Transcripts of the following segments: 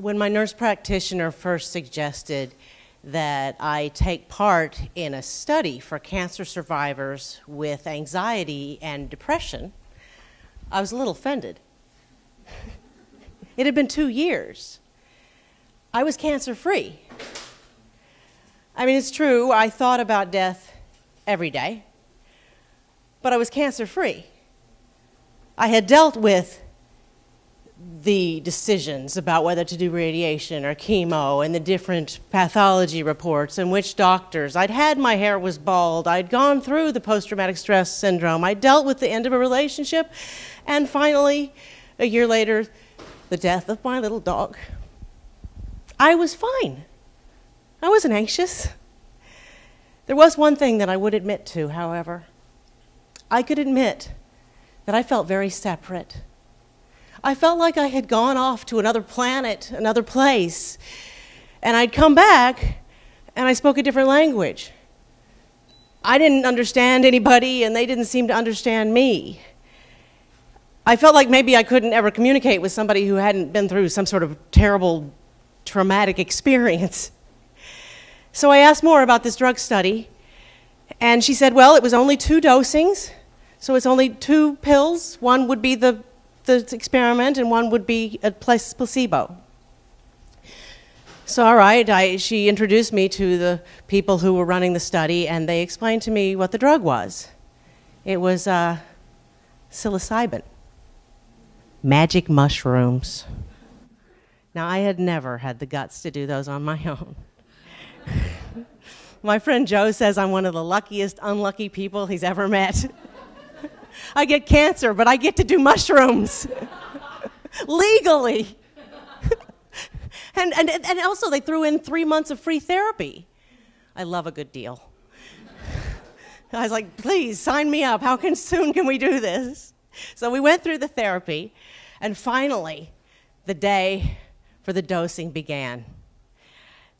When my nurse practitioner first suggested that I take part in a study for cancer survivors with anxiety and depression, I was a little offended. It had been 2 years. I was cancer-free. I mean, it's true, I thought about death every day, but I was cancer-free. I had dealt with the decisions about whether to do radiation or chemo and the different pathology reports and which doctors. I'd had my hair was bald. I'd gone through the post-traumatic stress syndrome. I dealt with the end of a relationship. And finally, a year later, the death of my little dog. I was fine. I wasn't anxious. There was one thing that I would admit to, however. I could admit that I felt very separate. I felt like I had gone off to another planet, another place, and I'd come back and I spoke a different language. I didn't understand anybody and they didn't seem to understand me. I felt like maybe I couldn't ever communicate with somebody who hadn't been through some sort of terrible, traumatic experience. So I asked more about this drug study, and she said, well, it was only 2 dosings, so it's only 2 pills. One would be the experiment, and one would be a placebo. So all right, she introduced me to the people who were running the study, and they explained to me what the drug was. It was psilocybin. Magic mushrooms. Now, I had never had the guts to do those on my own. My friend Joe says I'm one of the luckiest, unlucky people he's ever met. I get cancer, but I get to do mushrooms. Legally. and also, they threw in 3 months of free therapy. I love a good deal. I was like, please, sign me up. How soon can we do this? So we went through the therapy, and finally, the day for the dosing began.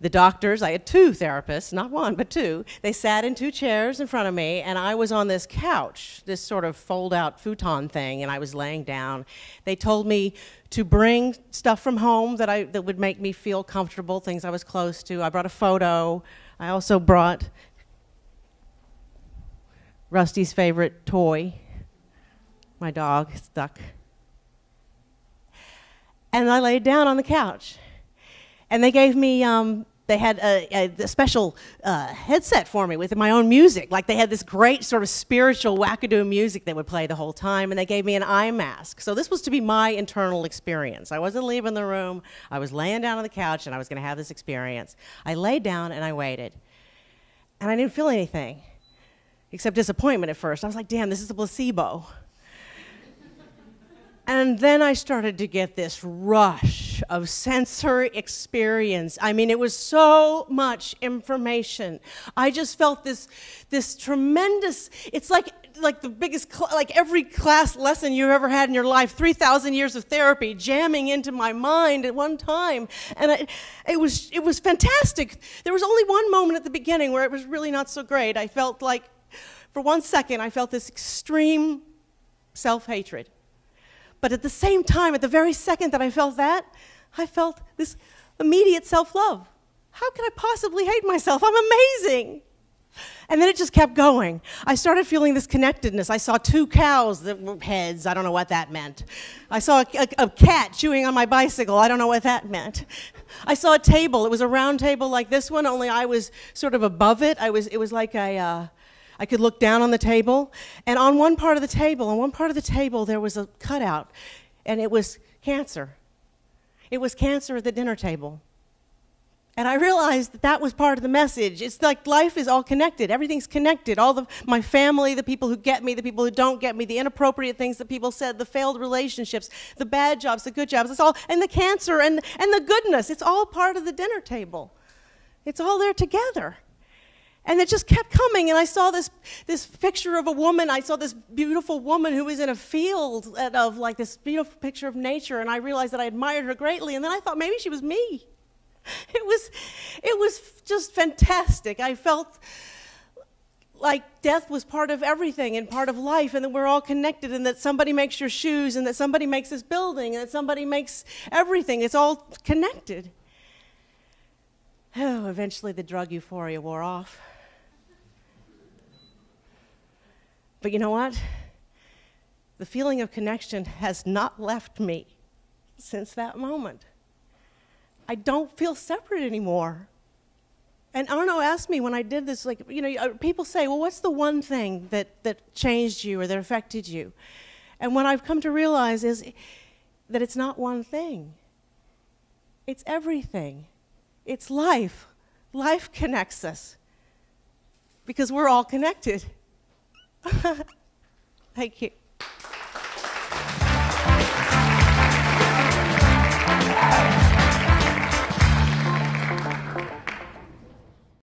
The doctors, I had 2 therapists, not 1, but 2. They sat in 2 chairs in front of me, and I was on this couch, this sort of fold-out futon thing, and I was laying down. They told me to bring stuff from home that would make me feel comfortable, things I was close to. I brought a photo. I also brought Rusty's favorite toy, my dog, Stuck. And I laid down on the couch. And they gave me, they had a special headset for me with my own music. Like they had this great sort of spiritual wackadoo music that would play the whole time, and they gave me an eye mask. So this was to be my internal experience. I wasn't leaving the room. I was laying down on the couch, and I was going to have this experience. I laid down, and I waited. And I didn't feel anything, except disappointment at first. I was like, damn, this is a placebo. And then I started to get this rush of sensory experience. I mean, it was so much information. I just felt this tremendous, it's like the biggest, like every class lesson you've ever had in your life, 3,000 years of therapy jamming into my mind at one time. And it was fantastic. There was only one moment at the beginning where it was really not so great. I felt like, for 1 second, I felt this extreme self-hatred. But at the same time, at the very second that I felt that, I felt this immediate self-love. How could I possibly hate myself? I'm amazing. And then it just kept going. I started feeling this connectedness. I saw 2 cows that were heads. I don't know what that meant. I saw a cat chewing on my bicycle. I don't know what that meant. I saw a table. It was a round table like this one, only I was sort of above it. It was like I could look down on the table, and on one part of the table, there was a cutout, and it was cancer. It was cancer at the dinner table. And I realized that that was part of the message. It's like life is all connected. Everything's connected. My family, the people who get me, the people who don't get me, the inappropriate things that people said, the failed relationships, the bad jobs, the good jobs, it's all, and the cancer and the goodness, it's all part of the dinner table. It's all there together. And it just kept coming, and I saw this picture of a woman. I saw this beautiful woman who was in a field of like this beautiful picture of nature, and I realized that I admired her greatly, and then I thought maybe she was me. It was just fantastic. I felt like death was part of everything and part of life, and that we're all connected, and that somebody makes your shoes, and that somebody makes this building, and that somebody makes everything. It's all connected. Oh, eventually the drug euphoria wore off. But you know what? The feeling of connection has not left me since that moment. I don't feel separate anymore. And I don't know, ask me when I did this, like, you know, people say, well, what's the one thing that changed you or that affected you? And what I've come to realize is that it's not one thing. It's everything. It's life. Life connects us because we're all connected. Thank you.